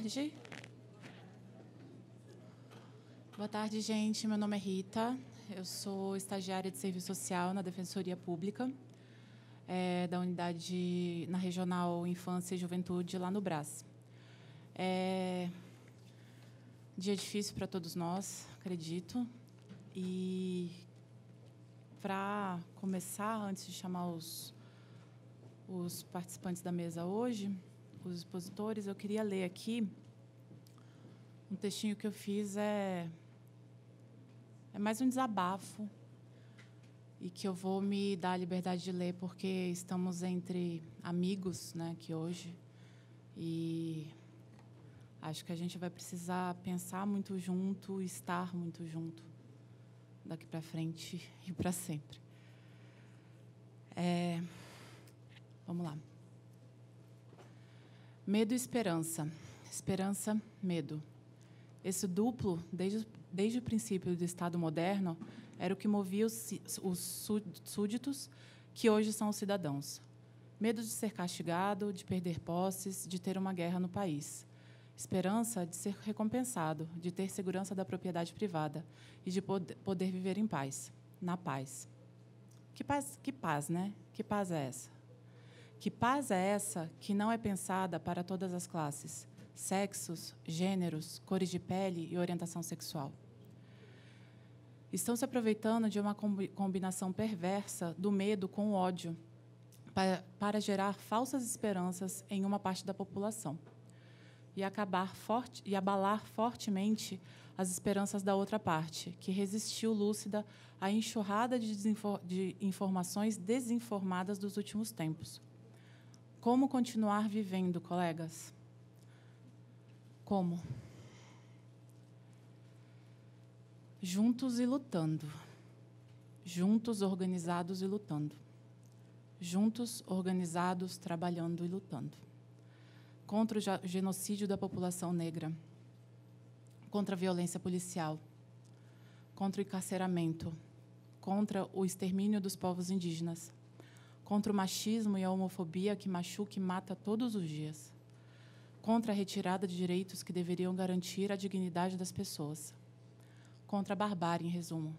tarde. Boa tarde, gente. Meu nome é Rita. Eu sou estagiária de Serviço Social na Defensoria Pública, da unidade na Regional Infância e Juventude, lá no Brás. Dia difícil para todos nós, acredito. E, para começar, antes de chamar os participantes da mesa hoje, os expositores, eu queria ler aqui um textinho que eu fiz, é mais um desabafo, e que eu vou me dar a liberdade de ler, porque estamos entre amigos, né, aqui hoje, e acho que a gente vai precisar pensar muito junto, estar muito junto, daqui para frente e para sempre. Vamos lá. Medo e esperança. Esperança, medo. Esse duplo, desde o princípio do Estado moderno, era o que movia os súditos, que hoje são os cidadãos. Medo de ser castigado, de perder posses, de ter uma guerra no país. Esperança de ser recompensado, de ter segurança da propriedade privada e de poder viver em paz, na paz. Que paz, né? Que paz é essa? Que paz é essa que não é pensada para todas as classes, sexos, gêneros, cores de pele e orientação sexual? Estão se aproveitando de uma combinação perversa do medo com o ódio para gerar falsas esperanças em uma parte da população e abalar fortemente as esperanças da outra parte, que resistiu lúcida à enxurrada de informações desinformadas dos últimos tempos. Como continuar vivendo, colegas? Como? Juntos e lutando. Juntos, organizados e lutando. Juntos, organizados, trabalhando e lutando. Contra o genocídio da população negra. Contra a violência policial. Contra o encarceramento. Contra o extermínio dos povos indígenas. Contra o machismo e a homofobia que machuca e mata todos os dias. Contra a retirada de direitos que deveriam garantir a dignidade das pessoas. Contra a barbárie, em resumo.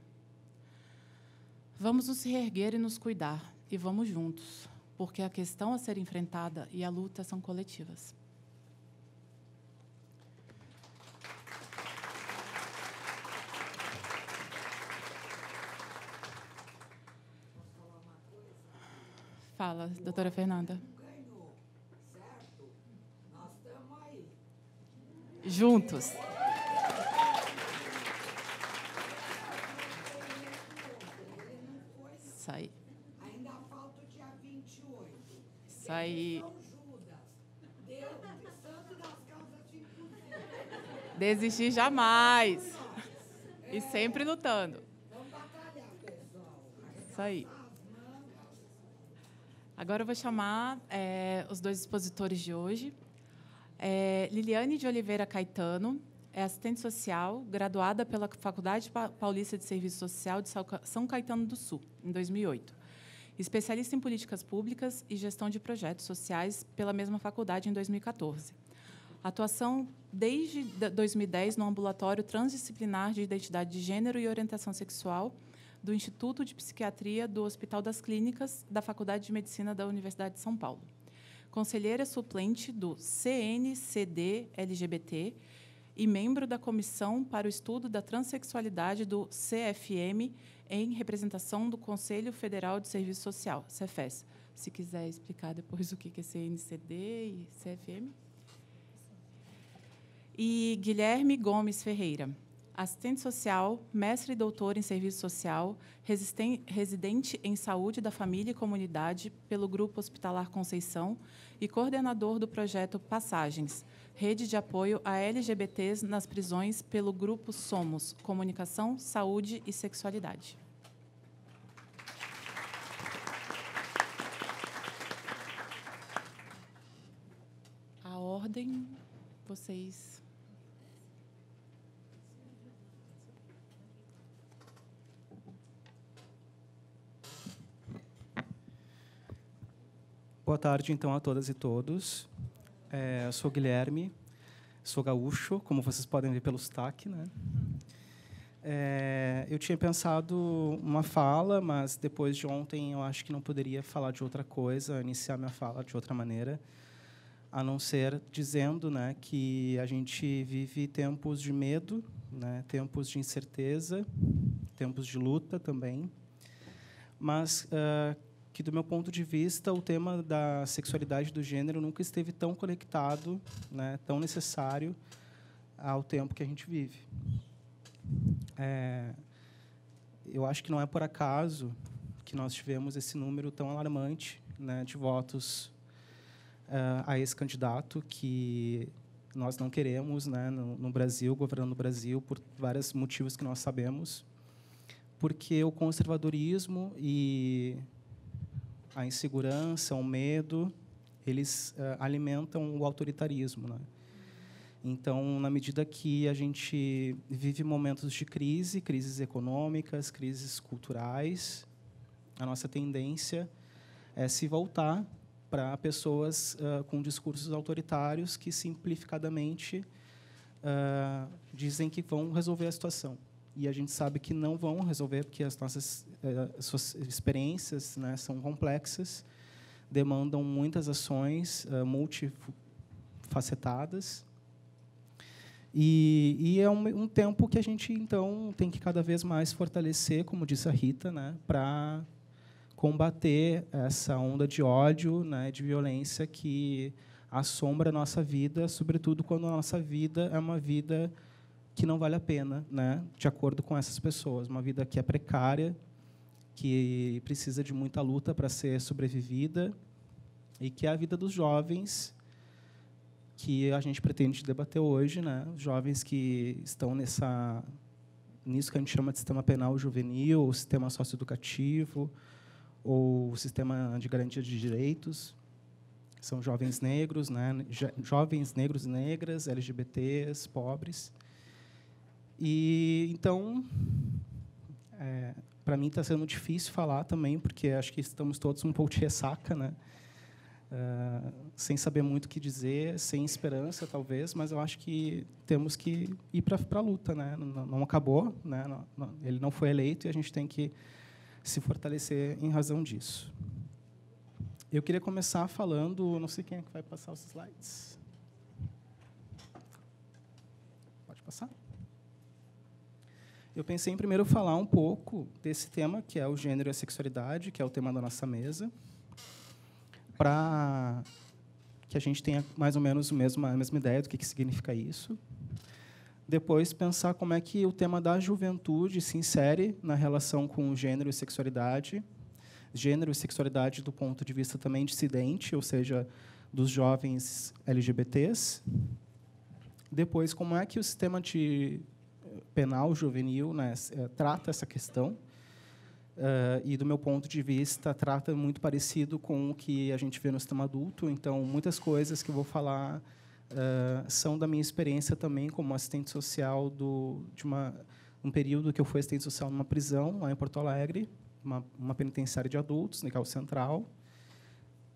Vamos nos reerguer e nos cuidar, e vamos juntos, porque a questão a ser enfrentada e a luta são coletivas. Fala, doutora Fernanda. Ganhou, certo? Nós estamos aí. Juntos. Ele não foi. Isso aí. Ainda falta o dia 28. Isso aí. São Judas. Deus, santo das causas impossíveis. Desistir jamais. E sempre lutando. Vamos batalhar, pessoal. Isso aí. Agora eu vou chamar os dois expositores de hoje. Liliane de Oliveira Caetano é assistente social, graduada pela Faculdade Paulista de Serviço Social de São Caetano do Sul, em 2008. Especialista em políticas públicas e gestão de projetos sociais pela mesma faculdade em 2014. Atuação desde 2010 no ambulatório transdisciplinar de identidade de gênero e orientação sexual do Instituto de Psiquiatria do Hospital das Clínicas da Faculdade de Medicina da Universidade de São Paulo. Conselheira suplente do CNCD-LGBT e membro da Comissão para o Estudo da Transsexualidade do CFM, em representação do Conselho Federal de Serviço Social, CEFES. Se quiser explicar depois o que é CNCD e CFM. E Guilherme Gomes Ferreira, assistente social, mestre e doutor em serviço social, residente em saúde da família e comunidade pelo Grupo Hospitalar Conceição e coordenador do projeto Passagens, rede de apoio a LGBTs nas prisões pelo Grupo Somos, Comunicação, Saúde e Sexualidade. A ordem, vocês... Boa tarde, então, a todas e todos. Eu sou Guilherme, Sou gaúcho, como vocês podem ver pelo sotaque, né? Eu tinha pensado uma fala, mas depois de ontem eu acho que não poderia falar de outra coisa, iniciar minha fala de outra maneira, a não ser dizendo, né, que a gente vive tempos de medo, né, tempos de incerteza, tempos de luta também, mas que, do meu ponto de vista, o tema da sexualidade e do gênero nunca esteve tão conectado, né, tão necessário ao tempo que a gente vive. Eu acho que não é por acaso que nós tivemos esse número tão alarmante, né, de votos a esse candidato que nós não queremos, né, no Brasil, governando o Brasil, por vários motivos que nós sabemos, porque o conservadorismo e a insegurança, o medo, eles alimentam o autoritarismo, né? Então, na medida que a gente vive momentos de crise, crises econômicas, crises culturais, a nossa tendência é se voltar para pessoas com discursos autoritários que, simplificadamente, dizem que vão resolver a situação. E a gente sabe que não vão resolver, porque as nossas suas experiências, né, são complexas, demandam muitas ações multifacetadas. E é um tempo que a gente, então, tem que cada vez mais fortalecer, como disse a Rita, né, para combater essa onda de ódio, né, de violência que assombra a nossa vida, sobretudo quando a nossa vida é uma vida que não vale a pena, né, de acordo com essas pessoas, uma vida que é precária, que precisa de muita luta para ser sobrevivida, e que é a vida dos jovens que a gente pretende debater hoje, né? Os jovens que estão nisso que a gente chama de sistema penal juvenil, o sistema socioeducativo, ou o sistema de garantia de direitos. São jovens negros, né? Jovens negros e negras, LGBTs, pobres. E então, para mim está sendo difícil falar também, porque acho que estamos todos um pouco de ressaca, né? Sem saber muito o que dizer, sem esperança, talvez, mas eu acho que temos que ir para a luta, né? Não acabou, né? Ele não foi eleito e a gente tem que se fortalecer em razão disso. Eu queria começar falando, não sei quem é que vai passar os slides. Pode passar? Eu pensei em primeiro falar um pouco desse tema, que é o gênero e a sexualidade, que é o tema da nossa mesa, para que a gente tenha mais ou menos a mesma ideia do que significa isso. Depois, pensar como é que o tema da juventude se insere na relação com gênero e sexualidade do ponto de vista também dissidente, ou seja, dos jovens LGBTs. Depois, como é que o sistema penal juvenil, né, trata essa questão. E, do meu ponto de vista, trata muito parecido com o que a gente vê no sistema adulto. Então, muitas coisas que eu vou falar são da minha experiência também como assistente social de um período que eu fui assistente social numa prisão, lá em Porto Alegre, uma penitenciária de adultos, no Cal Central,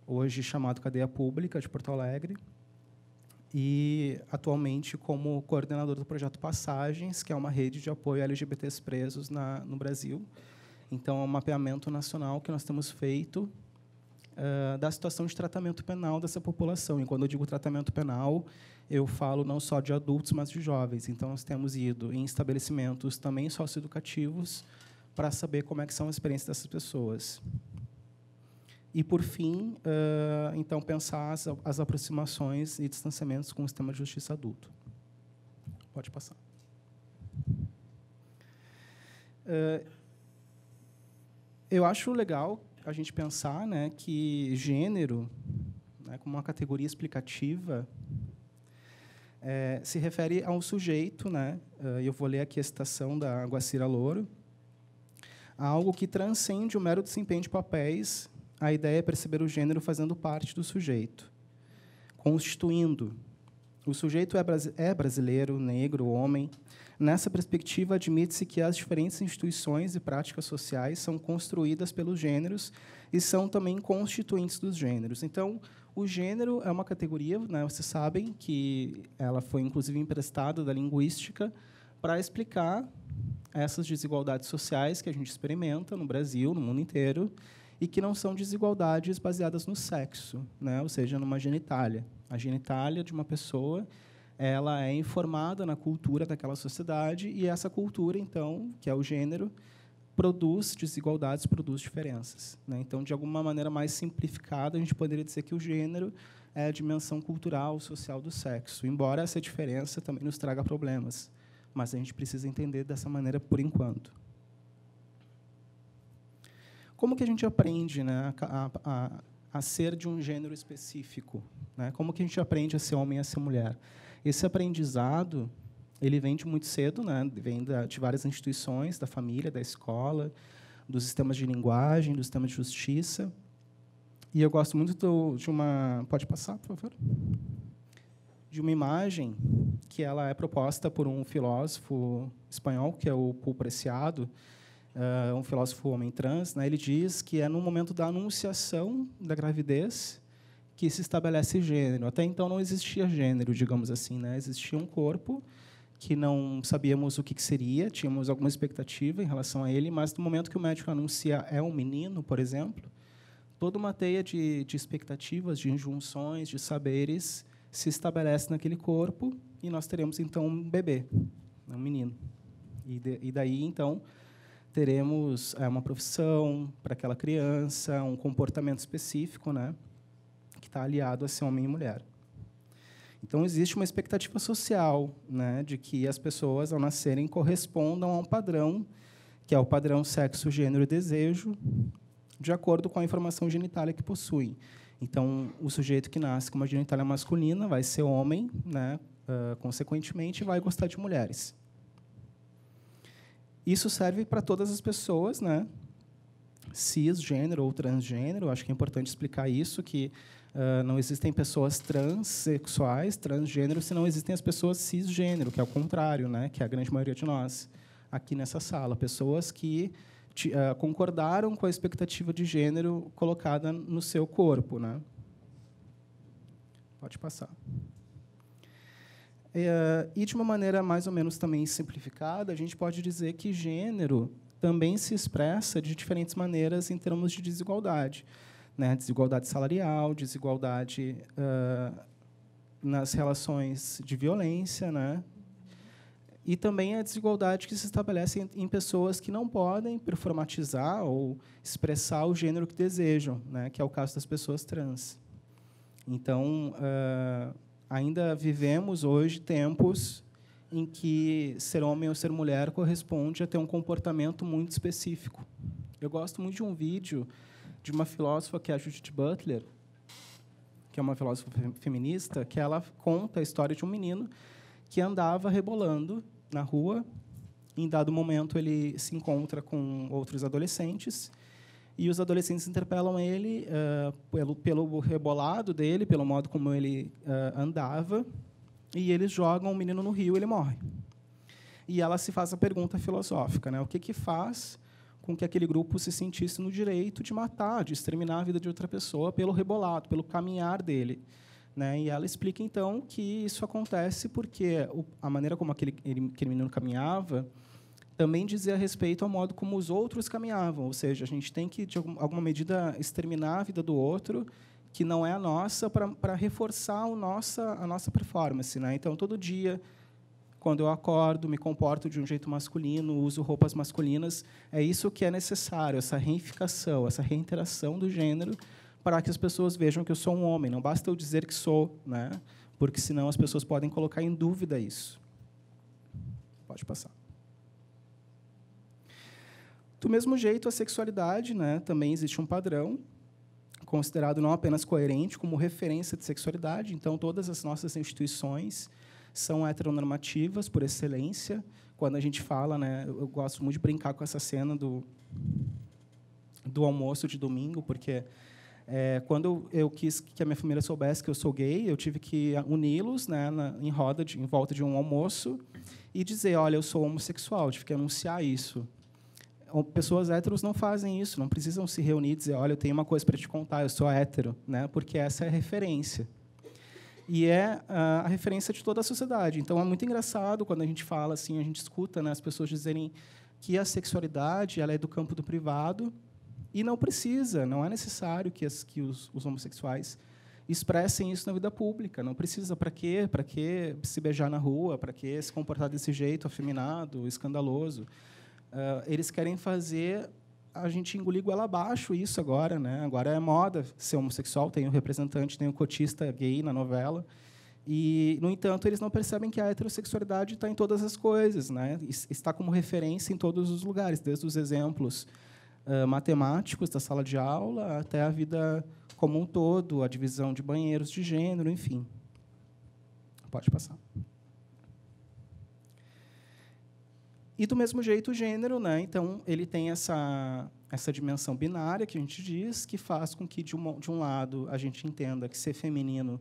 hoje chamado Cadeia Pública de Porto Alegre, e, atualmente, como coordenador do projeto Passagens, que é uma rede de apoio a LGBTs presos no Brasil. Então, é um mapeamento nacional que nós temos feito da situação de tratamento penal dessa população. E, quando eu digo tratamento penal, eu falo não só de adultos, mas de jovens. Então, nós temos ido em estabelecimentos também socioeducativos para saber como é que são as experiências dessas pessoas. E, por fim, então, pensar as aproximações e distanciamentos com o sistema de justiça adulto. Pode passar. Eu acho legal a gente pensar, né, que gênero, né, como uma categoria explicativa, se refere a um sujeito, né, eu vou ler aqui a citação da Guacira Louro, a algo que transcende o mero desempenho de papéis. A ideia é perceber o gênero fazendo parte do sujeito, constituindo. O sujeito é brasileiro, negro, homem. Nessa perspectiva, admite-se que as diferentes instituições e práticas sociais são construídas pelos gêneros e são também constituintes dos gêneros. Então, O gênero é uma categoria, né, vocês sabem que ela foi, inclusive, emprestada da linguística para explicar essas desigualdades sociais que a gente experimenta no Brasil, no mundo inteiro, e que não são desigualdades baseadas no sexo, né, ou seja, numa genitália. A genitália de uma pessoa, ela é informada na cultura daquela sociedade, e essa cultura, então, que é o gênero, produz desigualdades, produz diferenças, né? Então, de alguma maneira mais simplificada, a gente poderia dizer que o gênero é a dimensão cultural, social do sexo, embora essa diferença também nos traga problemas, mas a gente precisa entender dessa maneira por enquanto. Como que a gente aprende, né, a ser de um gênero específico, né? Como que a gente aprende a ser homem e a ser mulher? Esse aprendizado, ele vem de muito cedo, né? Vem de várias instituições, da família, da escola, dos sistemas de linguagem, do sistema de justiça. E eu gosto muito de uma... Pode passar, por favor? De uma imagem que ela é proposta por um filósofo espanhol, que é o Paul Preciado, um filósofo homem trans, né? Ele diz que é no momento da anunciação da gravidez que se estabelece gênero. Até então não existia gênero, digamos assim, né? Existia um corpo que não sabíamos o que seria, tínhamos alguma expectativa em relação a ele, mas no momento que o médico anuncia é um menino, por exemplo, toda uma teia de expectativas, de injunções, de saberes se estabelece naquele corpo e nós teremos então um bebê, um menino. E daí então teremos uma profissão para aquela criança, um comportamento específico, né, que está aliado a ser homem e mulher. Então, existe uma expectativa social, né, de que as pessoas, ao nascerem, correspondam a um padrão, que é o padrão sexo, gênero e desejo, de acordo com a informação genitália que possuem. Então, o sujeito que nasce com uma genitália masculina vai ser homem, né, consequentemente, vai gostar de mulheres. Isso serve para todas as pessoas, né, cisgênero ou transgênero. Acho que é importante explicar isso, que não existem pessoas transexuais, transgênero, se não existem as pessoas cisgênero, que é o contrário, né, que é a grande maioria de nós aqui nessa sala. Pessoas que concordaram com a expectativa de gênero colocada no seu corpo, né? Pode passar. E, de uma maneira mais ou menos também simplificada, a gente pode dizer que gênero também se expressa de diferentes maneiras em termos de desigualdade, né? Desigualdade salarial, desigualdade nas relações de violência, né? E também a desigualdade que se estabelece em pessoas que não podem performatizar ou expressar o gênero que desejam, né? Que é o caso das pessoas trans. Então, ainda vivemos hoje tempos em que ser homem ou ser mulher corresponde a ter um comportamento muito específico. Eu gosto muito de um vídeo de uma filósofa, que é a Judith Butler, que é uma filósofa feminista, que ela conta a história de um menino que andava rebolando na rua. Em dado momento, ele se encontra com outros adolescentes, e os adolescentes interpelam ele pelo rebolado dele, pelo modo como ele andava, e eles jogam o menino no rio e ele morre. E ela se faz a pergunta filosófica, né? O que faz com que aquele grupo se sentisse no direito de matar, de exterminar a vida de outra pessoa pelo rebolado, pelo caminhar dele, né? E ela explica, então, que isso acontece porque a maneira como aquele menino caminhava também dizia respeito ao modo como os outros caminhavam, ou seja, a gente tem que, de alguma medida, exterminar a vida do outro, que não é a nossa, para reforçar a nossa performance, né? Então, todo dia, quando eu acordo, me comporto de um jeito masculino, uso roupas masculinas, é isso que é necessário, essa reificação, essa reinteração do gênero, para que as pessoas vejam que eu sou um homem. Não basta eu dizer que sou, né? Porque, senão, as pessoas podem colocar em dúvida isso. Pode passar. Do mesmo jeito, a sexualidade, né, também existe um padrão, considerado não apenas coerente, como referência de sexualidade. Então, todas as nossas instituições são heteronormativas, por excelência. Quando a gente fala, né, eu gosto muito de brincar com essa cena do almoço de domingo, porque quando eu quis que a minha família soubesse que eu sou gay, eu tive que uni-los, né, em volta de um almoço e dizer, olha, eu sou homossexual, tive que anunciar isso. pessoas héteros não fazem isso, não precisam se reunir e dizer, olha, eu tenho uma coisa para te contar, eu sou hétero, né? Porque essa é a referência. E é a referência de toda a sociedade. Então, é muito engraçado quando a gente fala, assim, a gente escuta, né, as pessoas dizerem que a sexualidade ela é do campo do privado, e não precisa, não é necessário que os homossexuais expressem isso na vida pública. Não precisa. Para quê? Para que se beijar na rua? Para que se comportar desse jeito, afeminado, escandaloso? Eles querem fazer a gente engolir goela abaixo isso agora, né? Agora é moda ser homossexual, tem o representante, tem o cotista gay na novela. E, no entanto, eles não percebem que a heterossexualidade está em todas as coisas, né? Está como referência em todos os lugares, desde os exemplos matemáticos da sala de aula até a vida como um todo, a divisão de banheiros de gênero, enfim. Pode passar. E, do mesmo jeito, o gênero, né? Então, ele tem essa dimensão binária, que a gente diz, que faz com que, de um lado, a gente entenda que ser feminino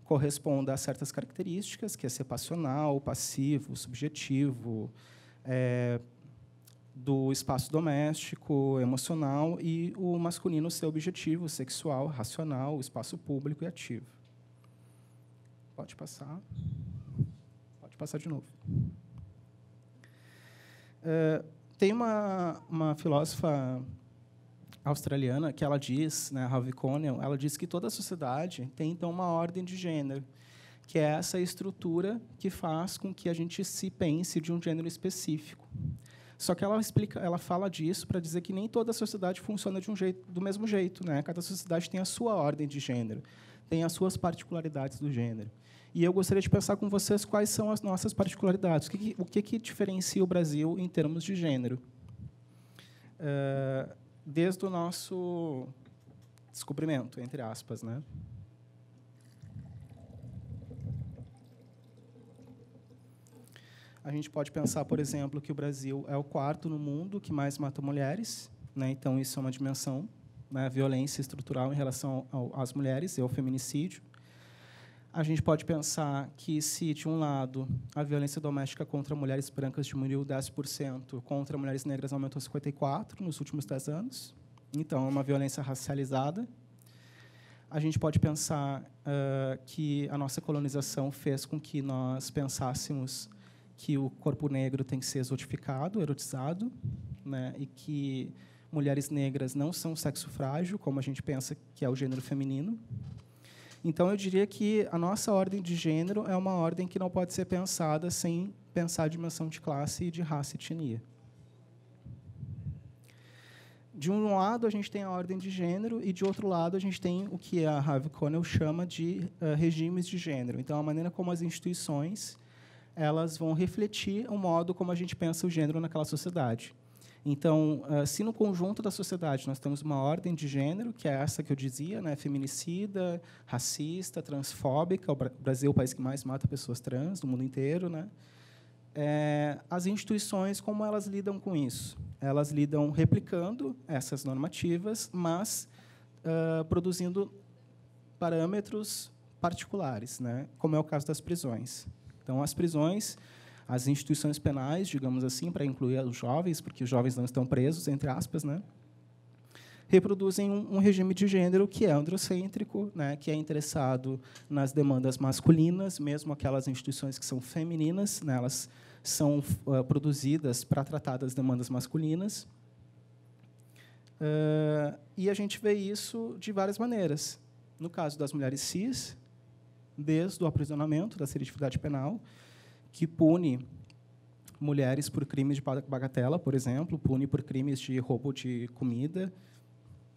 corresponda a certas características, que é ser passional, passivo, subjetivo, do espaço doméstico, emocional, e o masculino ser objetivo, sexual, racional, espaço público e ativo. Pode passar. Pode passar de novo. Tem uma filósofa australiana que ela diz, né, Harvey Connell, ela diz que toda a sociedade tem, então, uma ordem de gênero, que é essa estrutura que faz com que a gente se pense de um gênero específico. Só que ela fala disso para dizer que nem toda a sociedade funciona do mesmo jeito, né? Cada sociedade tem a sua ordem de gênero, tem as suas particularidades do gênero. E eu gostaria de pensar com vocês quais são as nossas particularidades. O que diferencia o Brasil em termos de gênero? Desde o nosso descobrimento, entre aspas, né? A gente pode pensar, por exemplo, que o Brasil é o quarto no mundo que mais mata mulheres, né? Então, isso é uma dimensão, né? Violência estrutural em relação às mulheres e ao feminicídio. A gente pode pensar que, se, de um lado, a violência doméstica contra mulheres brancas diminuiu 10%, contra mulheres negras aumentou 54% nos últimos 10 anos. Então, é uma violência racializada. A gente pode pensar que a nossa colonização fez com que nós pensássemos que o corpo negro tem que ser exotificado, erotizado, né? E que mulheres negras não são sexo frágil, como a gente pensa que é o gênero feminino. Então, eu diria que a nossa ordem de gênero é uma ordem que não pode ser pensada sem pensar a dimensão de classe, de raça e etnia. De um lado, a gente tem a ordem de gênero, e, de outro lado, a gente tem o que a Harvey Connell chama de regimes de gênero. Então, a maneira como as instituições elas vão refletir o modo como a gente pensa o gênero naquela sociedade. Então, se no conjunto da sociedade nós temos uma ordem de gênero, que é essa que eu dizia, né, feminicida, racista, transfóbica, o Brasil é o país que mais mata pessoas trans no mundo inteiro, né? As instituições, como elas lidam com isso? Elas lidam replicando essas normativas, mas produzindo parâmetros particulares, né, como é o caso das prisões. Então, as prisões, as instituições penais, digamos assim, para incluir os jovens, porque os jovens não estão presos, entre aspas, né, reproduzem um regime de gênero que é androcêntrico, né, que é interessado nas demandas masculinas, mesmo aquelas instituições que são femininas, né, elas são produzidas para tratar das demandas masculinas. E a gente vê isso de várias maneiras. No caso das mulheres cis, desde o aprisionamento da seletividade penal, que pune mulheres por crimes de bagatela, por exemplo, pune por crimes de roubo de comida,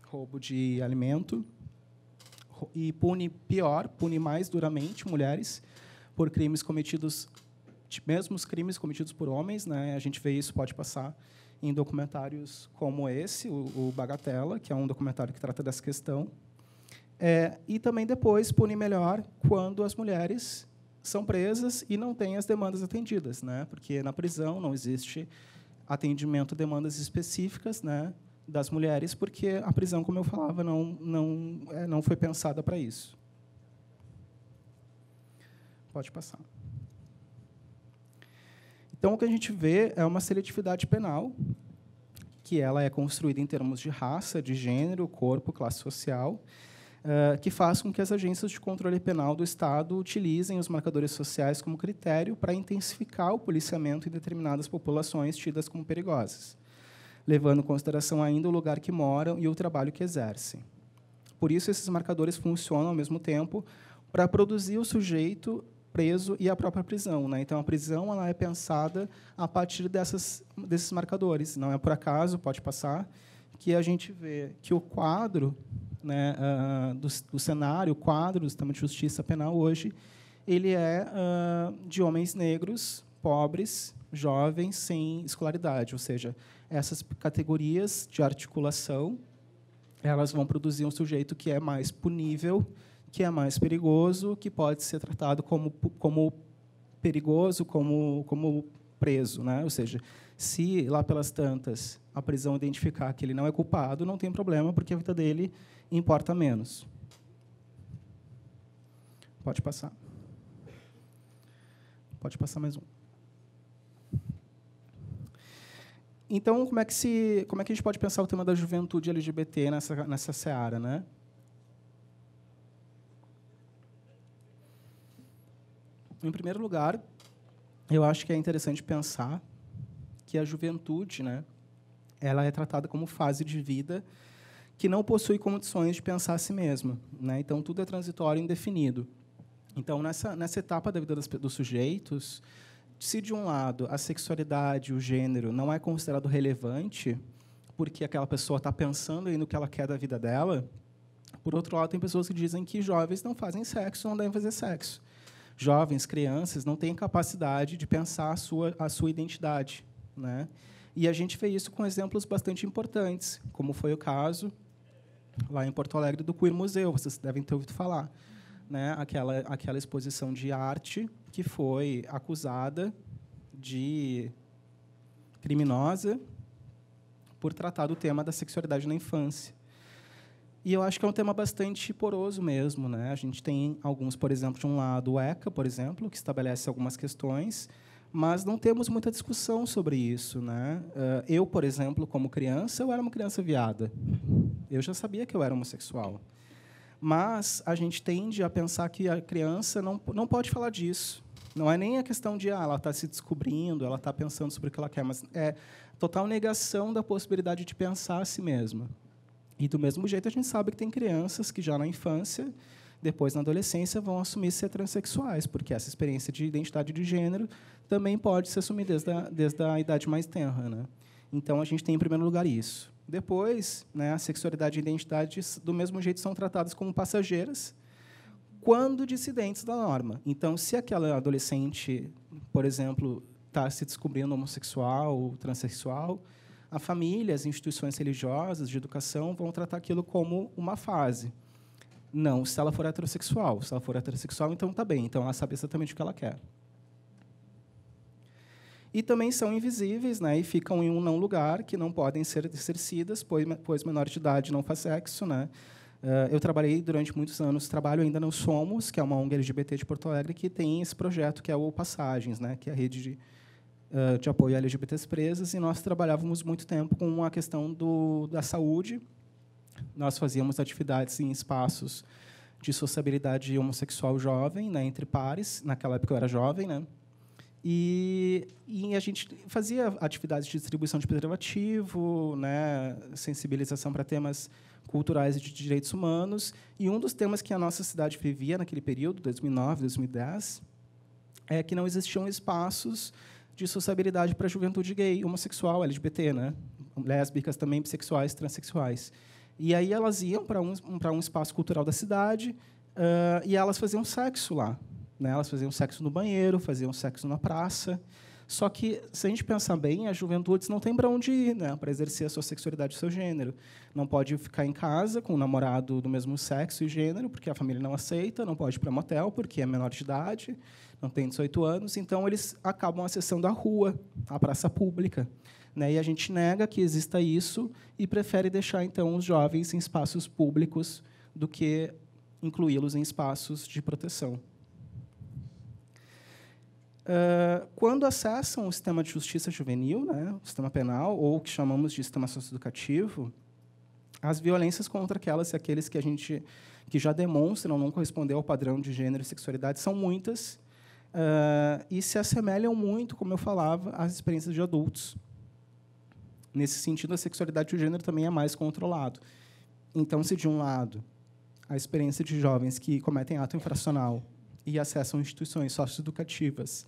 roubo de alimento, e pune mais duramente mulheres por crimes cometidos, mesmos crimes cometidos por homens, né? A gente vê isso, pode passar, em documentários como esse, o Bagatela, que é um documentário que trata dessa questão. E também depois pune melhor quando as mulheres são presas e não têm as demandas atendidas, né? Porque na prisão não existe atendimento a demandas específicas, né, das mulheres, porque a prisão, como eu falava, não foi pensada para isso. Pode passar. Então, o que a gente vê é uma seletividade penal que ela é construída em termos de raça, de gênero, corpo, classe social, que faz com que as agências de controle penal do Estado utilizem os marcadores sociais como critério para intensificar o policiamento em determinadas populações tidas como perigosas, levando em consideração ainda o lugar que moram e o trabalho que exercem. Por isso, esses marcadores funcionam, ao mesmo tempo, para produzir o sujeito preso e a própria prisão, né? Então, a prisão ela é pensada a partir desses marcadores. Não é por acaso, pode passar, que a gente vê que o quadro, né, do cenário, o quadro do sistema de justiça penal hoje, ele é de homens negros, pobres, jovens, sem escolaridade. Ou seja, essas categorias de articulação, elas vão produzir um sujeito que é mais punível, que é mais perigoso, que pode ser tratado como perigoso, como preso, né? Ou seja, se lá pelas tantas a prisão identificar que ele não é culpado, não tem problema, porque a vida dele importa menos. Pode passar. Pode passar mais um. Então, como é que a gente pode pensar o tema da juventude LGBT nessa seara, né? Em primeiro lugar, eu acho que é interessante pensar que a juventude, né, ela é tratada como fase de vida que não possui condições de pensar a si mesma, né? Então, tudo é transitório e indefinido. Então, nessa etapa da vida dos sujeitos, se, de um lado, a sexualidade, o gênero, não é considerado relevante, porque aquela pessoa está pensando no que ela quer da vida dela, por outro lado, tem pessoas que dizem que jovens não fazem sexo, não devem fazer sexo. Jovens, crianças, não têm capacidade de pensar a sua identidade, né? E a gente vê isso com exemplos bastante importantes, como foi o caso lá em Porto Alegre do Queer Museu, vocês devem ter ouvido falar, né? Aquela exposição de arte que foi acusada de criminosa por tratar do tema da sexualidade na infância. E eu acho que é um tema bastante poroso mesmo, né? A gente tem alguns, por exemplo, de um lado, o ECA, por exemplo, que estabelece algumas questões, mas não temos muita discussão sobre isso, né? Eu, por exemplo, como criança, eu era uma criança viada. Eu já sabia que eu era homossexual. Mas a gente tende a pensar que a criança não pode falar disso. Não é nem a questão de ela está se descobrindo, ela está pensando sobre o que ela quer, mas é total negação da possibilidade de pensar a si mesma. E, do mesmo jeito, a gente sabe que tem crianças que, já na infância, depois na adolescência, vão assumir ser transexuais, porque essa experiência de identidade de gênero também pode se assumir desde a idade mais tenra, né? Então, a gente tem, em primeiro lugar, isso. Depois, né, a sexualidade e a identidade, do mesmo jeito, são tratadas como passageiras, quando dissidentes da norma. Então, se aquela adolescente, por exemplo, está se descobrindo homossexual ou transexual, a família, as instituições religiosas de educação vão tratar aquilo como uma fase. Não, se ela for heterossexual. Se ela for heterossexual, então está bem. Então, ela sabe exatamente o que ela quer. E também são invisíveis, né, e ficam em um não lugar, que não podem ser exercidas, pois menor de idade não faz sexo, né? Eu trabalhei durante muitos anos, trabalho ainda no Somos, que é uma ONG LGBT de Porto Alegre, que tem esse projeto, que é o Passagens, né, que é a rede de apoio a LGBTs presas, e nós trabalhávamos muito tempo com a questão da saúde. Nós fazíamos atividades em espaços de sociabilidade homossexual jovem, né, entre pares. Naquela época eu era jovem, né? E a gente fazia atividades de distribuição de preservativo, né, sensibilização para temas culturais e de direitos humanos. E um dos temas que a nossa cidade vivia naquele período, 2009, 2010, é que não existiam espaços de sociabilidade para a juventude gay, homossexual, LGBT, né? Lésbicas, também bissexuais, transexuais. E aí elas iam para um espaço cultural da cidade e elas faziam sexo lá, né? Elas faziam sexo no banheiro, faziam sexo na praça. Só que, se a gente pensar bem, as juventudes não têm para onde ir, né, para exercer a sua sexualidade e o seu gênero. Não pode ficar em casa com um namorado do mesmo sexo e gênero, porque a família não aceita, não pode ir para motel, porque é menor de idade, não tem 18 anos. Então, eles acabam acessando a rua, a praça pública, né? E a gente nega que exista isso e prefere deixar, então, os jovens em espaços públicos do que incluí-los em espaços de proteção. Quando acessam o sistema de justiça juvenil, né, o sistema penal, ou o que chamamos de sistema socioeducativo, as violências contra aquelas e aqueles que já demonstram não corresponder ao padrão de gênero e sexualidade são muitas, e se assemelham muito, como eu falava, às experiências de adultos. Nesse sentido, a sexualidade e o gênero também é mais controlado. Então, se, de um lado, a experiência de jovens que cometem ato infracional e acessam instituições socioeducativas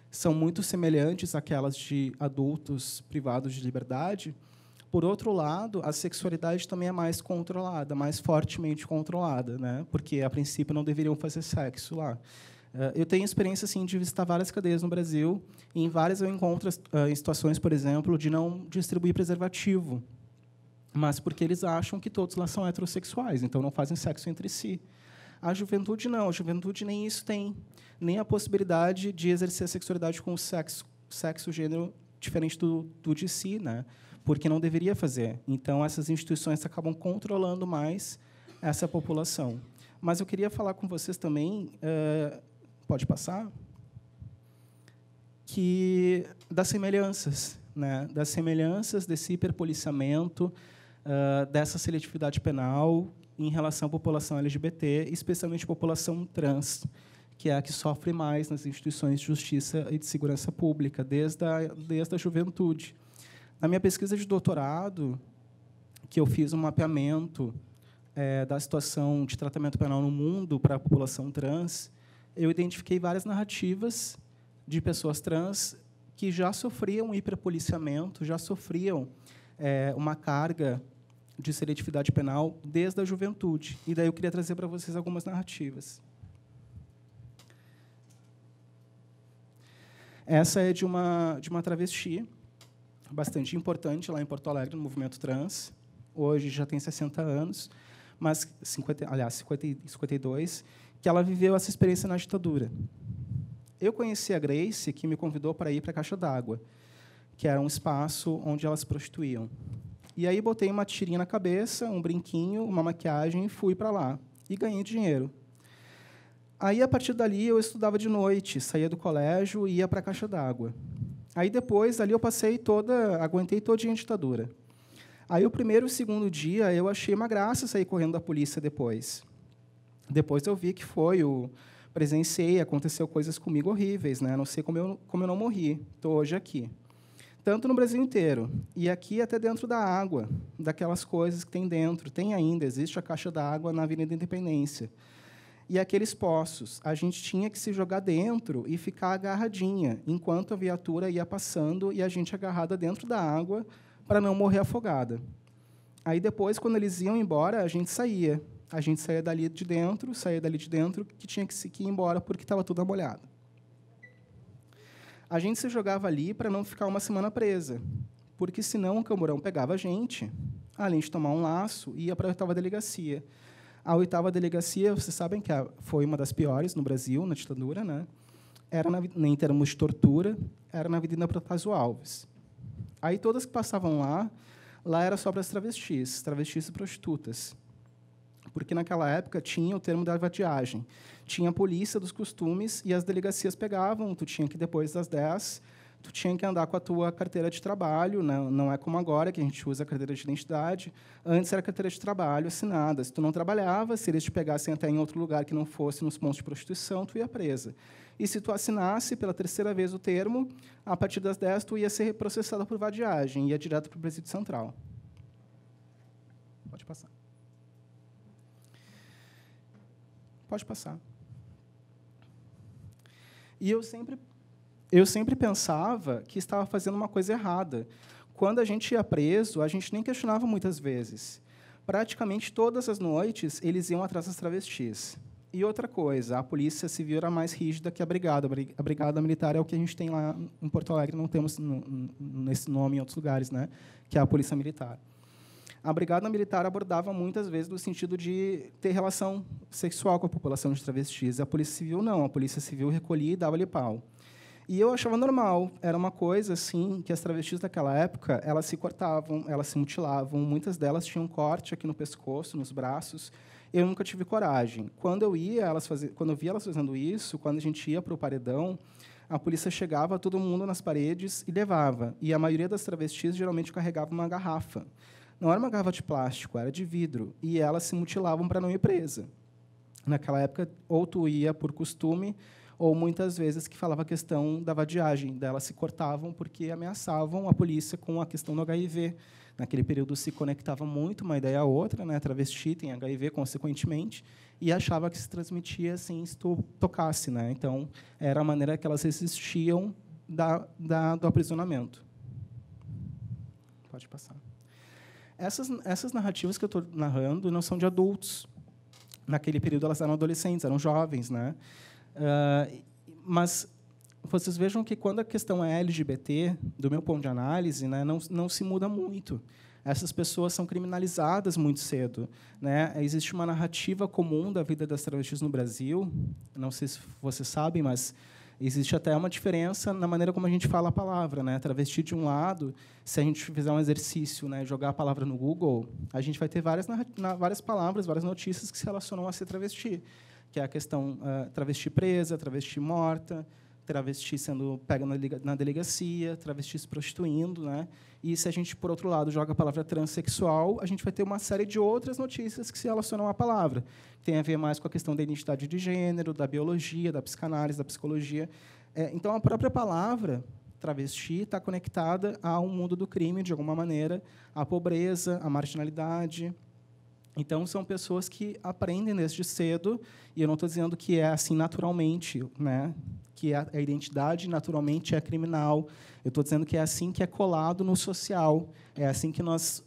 são muito semelhantes àquelas de adultos privados de liberdade, por outro lado, a sexualidade também é mais controlada, mais fortemente controlada, né? Porque, a princípio, não deveriam fazer sexo lá. Eu tenho experiência assim, de visitar várias cadeias no Brasil, e em várias eu encontro em situações, por exemplo, de não distribuir preservativo, mas porque eles acham que todos lá são heterossexuais, então não fazem sexo entre si. A juventude não, a juventude nem isso tem, nem a possibilidade de exercer a sexualidade com o sexo gênero diferente do de si, né? Porque não deveria fazer. Então, essas instituições acabam controlando mais essa população. Mas eu queria falar com vocês também, pode passar, que das semelhanças, né? Das semelhanças desse hiperpoliciamento, dessa seletividade penal em relação à população LGBT, especialmente a população trans, que é a que sofre mais nas instituições de justiça e de segurança pública, desde a juventude. Na minha pesquisa de doutorado, que eu fiz um mapeamento da situação de tratamento penal no mundo para a população trans, eu identifiquei várias narrativas de pessoas trans que já sofriam hiperpoliciamento, já sofriam uma carga de seletividade penal desde a juventude. E daí eu queria trazer para vocês algumas narrativas. Essa é de uma travesti, bastante importante lá em Porto Alegre, no movimento trans. Hoje já tem 60 anos, mas 52, que ela viveu essa experiência na ditadura. Eu conheci a Grace, que me convidou para ir para a Caixa d'Água, que era um espaço onde elas se prostituíam. E aí botei uma tirinha na cabeça, um brinquinho, uma maquiagem, e fui para lá. E ganhei dinheiro. Aí, a partir dali, eu estudava de noite, saía do colégio e ia para a Caixa d'Água. Aí, depois, ali eu aguentei todinha a ditadura. Aí, o primeiro e o segundo dia, eu achei uma graça sair correndo da polícia depois. Depois eu vi que presenciei, aconteceu coisas comigo horríveis, né? Não sei como eu não morri. Estou hoje aqui. Tanto no Brasil inteiro. E aqui até dentro da água, daquelas coisas que tem dentro. Tem ainda, existe a Caixa d'Água na Avenida Independência. E aqueles poços, a gente tinha que se jogar dentro e ficar agarradinha, enquanto a viatura ia passando e a gente agarrada dentro da água para não morrer afogada. Aí, depois, quando eles iam embora, a gente saía. A gente saía dali de dentro, que tinha que ir embora porque estava tudo molhado. A gente se jogava ali para não ficar uma semana presa, porque, senão, o camburão pegava a gente, além de tomar um laço, ia para a 8ª delegacia. A 8ª delegacia, vocês sabem que foi uma das piores no Brasil, na ditadura, né? Era em termos de tortura, era na Avenida Protásio Alves. Aí, todas que passavam lá era só para as travestis e prostitutas. Porque, naquela época, tinha o termo da vadiagem. Tinha a polícia dos costumes e as delegacias pegavam. Tu tinha que, depois das 10, tu tinha que andar com a tua carteira de trabalho, né? Não é como agora, que a gente usa a carteira de identidade. Antes era carteira de trabalho assinada. Se tu não trabalhava, se eles te pegassem até em outro lugar que não fosse nos pontos de prostituição, tu ia presa. E se tu assinasse pela 3ª vez o termo, a partir das 10, tu ia ser processada por vadiagem, ia direto para o Presídio Central. Pode passar. Pode passar. E eu sempre pensava que estava fazendo uma coisa errada. Quando a gente ia preso, a gente nem questionava muitas vezes. Praticamente todas as noites, eles iam atrás das travestis. E outra coisa, a polícia civil era mais rígida que a brigada. A brigada militar é o que a gente tem lá em Porto Alegre, não temos nesse nome em outros lugares, né? Que é a polícia militar. A brigada militar abordava muitas vezes no sentido de ter relação sexual com a população de travestis. A polícia civil não, a polícia civil recolhia e dava-lhe pau. E eu achava normal, era uma coisa assim que as travestis daquela época, elas se cortavam, elas se mutilavam, muitas delas tinham corte aqui no pescoço, nos braços, Eu nunca tive coragem. Quando eu via elas fazendo isso, quando a gente ia para o paredão, a polícia chegava, todo mundo nas paredes e levava. E a maioria das travestis geralmente carregava uma garrafa. Não era uma garrafa de plástico, era de vidro. E elas se mutilavam para não ir presa. Naquela época, ou tu ia por costume, ou muitas vezes que falava a questão da vadiagem. Delas se cortavam porque ameaçavam a polícia com a questão do HIV. Naquele período se conectava muito uma ideia a outra, né? Travesti tem HIV, consequentemente, e achava que se transmitia assim se tu tocasse, né? Então era a maneira que elas resistiam do aprisionamento. Pode passar. Essas narrativas que eu estou narrando não são de adultos. Naquele período elas eram adolescentes, eram jovens, né? Mas vocês vejam que, quando a questão é LGBT, do meu ponto de análise, né, não se muda muito. Essas pessoas são criminalizadas muito cedo, né? Existe uma narrativa comum da vida das travestis no Brasil. Não sei se vocês sabem, mas existe até uma diferença na maneira como a gente fala a palavra, né? Travesti, de um lado, se a gente fizer um exercício, né, jogar a palavra no Google, a gente vai ter várias palavras, várias notícias que se relacionam a ser travesti, que é a questão travesti presa, travesti morta, travesti sendo pega na delegacia, travesti se prostituindo, né? E se a gente, por outro lado, joga a palavra transexual, a gente vai ter uma série de outras notícias que se relacionam à palavra. Tem a ver mais com a questão da identidade de gênero, da biologia, da psicanálise, da psicologia. Então, a própria palavra travesti está conectada ao mundo do crime, de alguma maneira, à pobreza, à marginalidade. Então, são pessoas que aprendem desde cedo, e eu não estou dizendo que é assim naturalmente, né? Que a identidade naturalmente é criminal. Eu estou dizendo que é assim que é colado no social. É assim que nós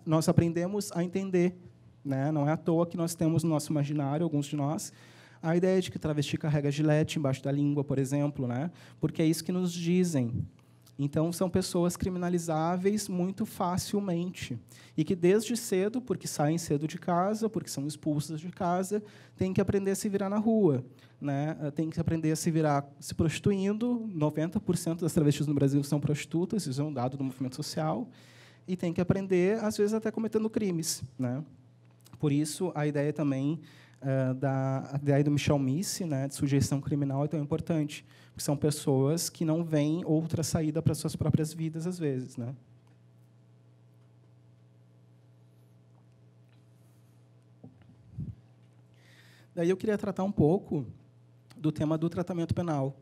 nós aprendemos a entender, né? Não é à toa que nós temos no nosso imaginário, alguns de nós, a ideia de que travesti carrega gilete embaixo da língua, por exemplo, né? Porque é isso que nos dizem. Então, são pessoas criminalizáveis muito facilmente. E que, desde cedo, porque saem cedo de casa, porque são expulsas de casa, têm que aprender a se virar na rua, né? Têm que aprender a se virar se prostituindo. 90% das travestis no Brasil são prostitutas, isso é um dado do movimento social. E têm que aprender, às vezes, até cometendo crimes, né? Por isso, a ideia também a ideia do Michel Misse, né, de sujeição criminal, é tão importante, porque são pessoas que não veem outra saída para suas próprias vidas, às vezes, né? Daí eu queria tratar um pouco do tema do tratamento penal.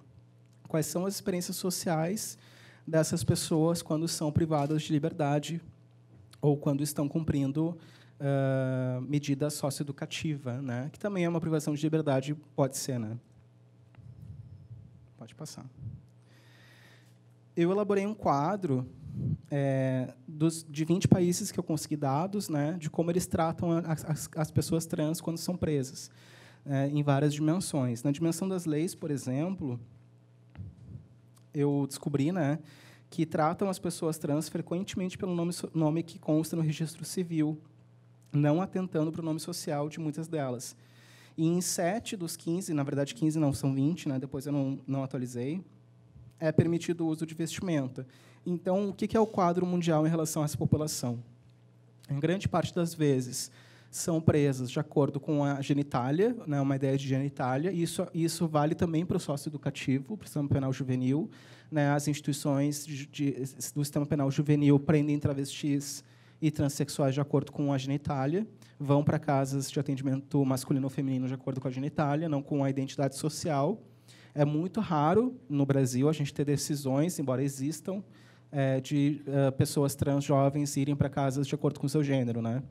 Quais são as experiências sociais dessas pessoas quando são privadas de liberdade ou quando estão cumprindo medida socioeducativa, né? Que também é uma privação de liberdade, pode ser, né? Pode passar. Eu elaborei um quadro de 20 países que eu consegui dados, né, de como eles tratam as pessoas trans quando são presas, em várias dimensões. Na dimensão das leis, por exemplo, eu descobri, né, que tratam as pessoas trans frequentemente pelo nome que consta no registro civil, não atentando para o nome social de muitas delas. E em 7 dos 15, na verdade 15 não, são 20, né, depois eu não atualizei, é permitido o uso de vestimenta. Então, o que é o quadro mundial em relação a essa população? Em grande parte das vezes, são presas de acordo com a genitália, né, uma ideia de genitália, e isso vale também para o socioeducativo, para o sistema penal juvenil. Né, as instituições do sistema penal juvenil prendem travestis e transexuais de acordo com a genitália, vão para casas de atendimento masculino ou feminino de acordo com a genitália, não com a identidade social. É muito raro, no Brasil, a gente ter decisões, embora existam, de pessoas trans jovens irem para casas de acordo com o seu gênero, né?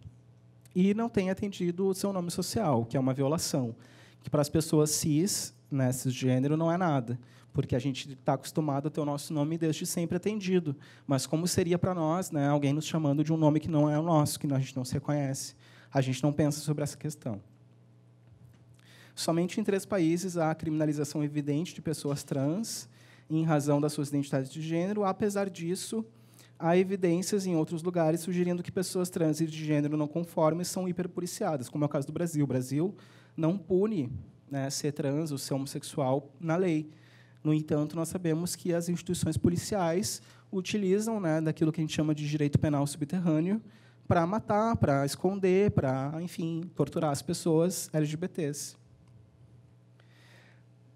E não tem atendido o seu nome social, que é uma violação, que para as pessoas cis, né, cisgênero, não é nada, porque a gente está acostumado a ter o nosso nome desde sempre atendido. Mas como seria para nós, né, alguém nos chamando de um nome que não é o nosso, que a gente não se reconhece? A gente não pensa sobre essa questão. Somente em 3 países há a criminalização evidente de pessoas trans, em razão das suas identidades de gênero. Apesar disso, há evidências em outros lugares sugerindo que pessoas trans e de gênero não conformes são hiperpoliciadas, como é o caso do Brasil. O Brasil não pune, né, ser trans ou ser homossexual na lei. No entanto, nós sabemos que as instituições policiais utilizam, né, daquilo que a gente chama de direito penal subterrâneo para matar, para esconder, para, enfim, torturar as pessoas LGBTs.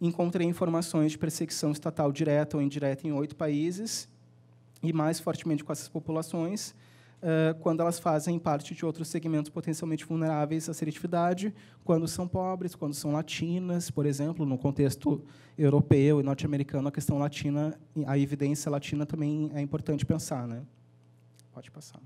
Encontrei informações de perseguição estatal direta ou indireta em 8 países, e mais fortemente com essas populações, quando elas fazem parte de outros segmentos potencialmente vulneráveis à seletividade, quando são pobres, quando são latinas, por exemplo, no contexto europeu e norte-americano, a questão latina, a evidência latina também é importante pensar, né? Pode passar.